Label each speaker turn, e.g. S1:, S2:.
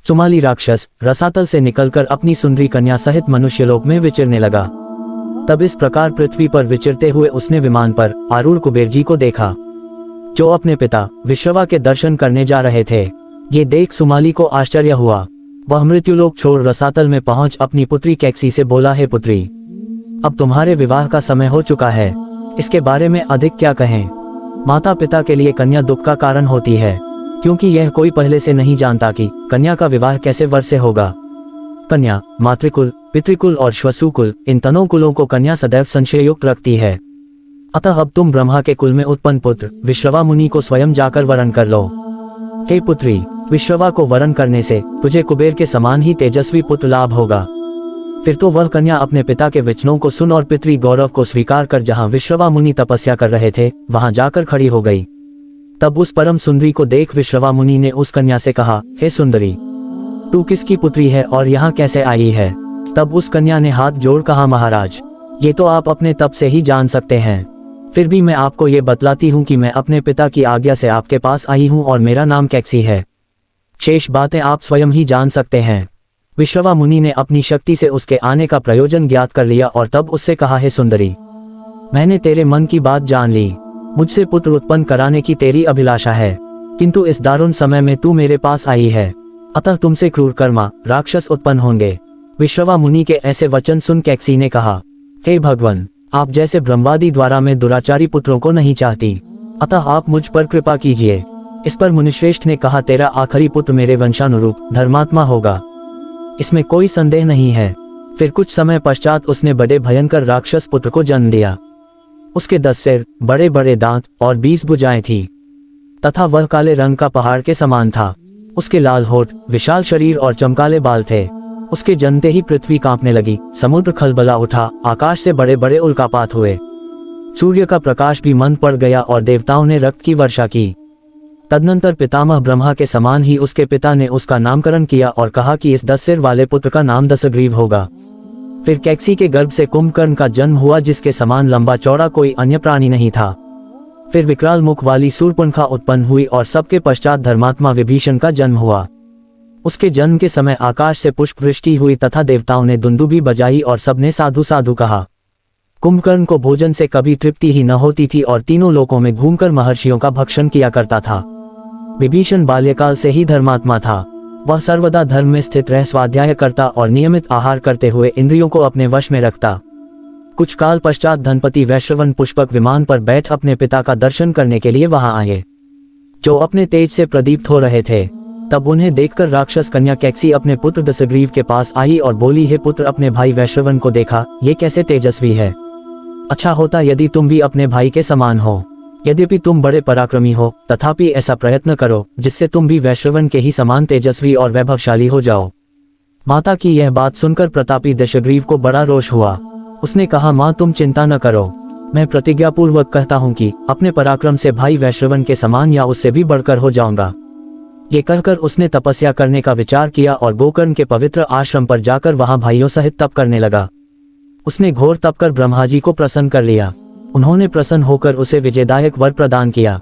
S1: सुमाली राक्षस रसातल से निकलकर अपनी सुंदरी कन्या सहित मनुष्यलोक में विचरने लगा। तब इस प्रकार पृथ्वी पर विचरते हुए उसने विमान पर आरूढ़ कुबेर जी को देखा, जो अपने पिता विश्रवा के दर्शन करने जा रहे थे। ये देख सुमाली को आश्चर्य हुआ। वह मृत्युलोक छोड़ रसातल में पहुंच अपनी पुत्री कैकसी से बोला, हे पुत्री, अब तुम्हारे विवाह का समय हो चुका है, इसके बारे में अधिक क्या कहें। माता पिता के लिए कन्या दुख का कारण होती है, क्योंकि यह कोई पहले से नहीं जानता कि कन्या का विवाह कैसे वर से होगा। कन्या मातृकुल, पितृकुल और श्वसुकुल, इन तीनों कुलों को कन्या सदैव संशययुक्त रखती है। अतः अब तुम ब्रह्मा के कुल में उत्पन्न पुत्र विश्रवा मुनि को स्वयं जाकर वरण कर लो। हे पुत्री, विश्रवा को वरण करने से तुझे कुबेर के समान ही तेजस्वी पुत्र लाभ होगा। फिर तो वह कन्या अपने पिता के वचनों को सुन और पितृ गौरव को स्वीकार कर जहाँ विश्रवा मुनि तपस्या कर रहे थे वहां जाकर खड़ी हो गई। तब उस परम सुंदरी को देख विश्रवा मुनि ने उस कन्या से कहा, हे सुंदरी, तू किसकी पुत्री है और यहाँ कैसे आई है। तब उस कन्या ने हाथ जोड़ कहा, महाराज, ये तो आप अपने तप से ही जान सकते हैं, फिर भी मैं आपको ये बतलाती हूँ कि मैं अपने पिता की आज्ञा से आपके पास आई हूँ और मेरा नाम कैकसी है। शेष बातें आप स्वयं ही जान सकते हैं। विश्रवा मुनि ने अपनी शक्ति से उसके आने का प्रयोजन ज्ञात कर लिया और तब उससे कहा, हे सुंदरी, मैंने तेरे मन की बात जान ली। मुझसे पुत्र उत्पन्न कराने की तेरी अभिलाषा है, किंतु इस दारुण समय में तू मेरे पास आई है, अतः तुमसे क्रूर कर्मा राक्षस उत्पन्न होंगे। विश्रवा मुनि के ऐसे वचन सुन कैकसी ने कहा, हे भगवान, आप जैसे ब्रह्मादि द्वारा में दुराचारी पुत्रों को नहीं चाहती, अतः आप मुझ पर कृपा कीजिए। इस पर मुनिश्रेष्ठ ने कहा, तेरा आखिरी पुत्र मेरे वंशानुरूप धर्मात्मा होगा, इसमें कोई संदेह नहीं है। फिर कुछ समय पश्चात उसने बड़े भयंकर राक्षस पुत्र को जन्म दिया। उसके 10 सिर, बड़े बड़े दांत और 20 भुजाएं थी, तथा वह काले रंग का पहाड़ के समान था। उसके लाल होठ, विशाल शरीर और चमकाले बाल थे। उसके जन्मते ही पृथ्वी कांपने लगी, समुद्र खलबला उठा, आकाश से बड़े बड़े उल्कापात हुए, सूर्य का प्रकाश भी मंद पड़ गया और देवताओं ने रक्त की वर्षा की। तदनंतर पितामह ब्रह्मा के समान ही उसके पिता ने उसका नामकरण किया और कहा कि इस 10 सिर वाले पुत्र का नाम दशग्रीव होगा। फिर कैकसी के गर्भ से कुंभकर्ण का जन्म हुआ, जिसके समान लंबा चौड़ा कोई अन्य प्राणी नहीं था। फिर विकराल मुख वाली शूर्पणखा उत्पन्न हुई और सबके पश्चात धर्मात्मा विभीषण का जन्म हुआ। उसके जन्म के समय आकाश से पुष्प वृष्टि हुई तथा देवताओं ने दुंदुभी बजाई और सबने साधु साधु कहा। कुंभकर्ण को भोजन से कभी तृप्ति ही न होती थी और तीनों लोकों में घूमकर महर्षियों का भक्षण किया करता था। विभीषण बाल्यकाल से ही धर्मात्मा था। वह सर्वदा धर्म में स्थित रह स्वाध्याय करता और नियमित आहार करते हुए इंद्रियों को अपने वश में रखता। कुछ काल पश्चात धनपति वैश्रवन पुष्पक विमान पर बैठ अपने पिता का दर्शन करने के लिए वहां आए, जो अपने तेज से प्रदीप्त हो रहे थे। तब उन्हें देखकर राक्षस कन्या कैकसी अपने पुत्र दशग्रीव के पास आई और बोली, हे पुत्र, अपने भाई वैश्रवन को देखा, ये कैसे तेजस्वी है। अच्छा होता यदि तुम भी अपने भाई के समान हो। यद्यपि तुम बड़े पराक्रमी हो, तथापि ऐसा प्रयत्न करो जिससे तुम भी वैश्रवन के ही समान तेजस्वी और वैभवशाली हो जाओ। माता की यह बात सुनकर प्रतापी दशग्रीव को बड़ा रोष हुआ। उसने कहा, माँ, तुम चिंता न करो, मैं प्रतिज्ञापूर्वक कहता हूँ कि अपने पराक्रम से भाई वैश्रवन के समान या उससे भी बढ़कर हो जाऊंगा। ये कहकर उसने तपस्या करने का विचार किया और गोकर्ण के पवित्र आश्रम पर जाकर वहां भाइयों सहित तप करने लगा। उसने घोर तप कर ब्रह्मा जी को प्रसन्न कर लिया। उन्होंने प्रसन्न होकर उसे विजयदायक वर प्रदान किया।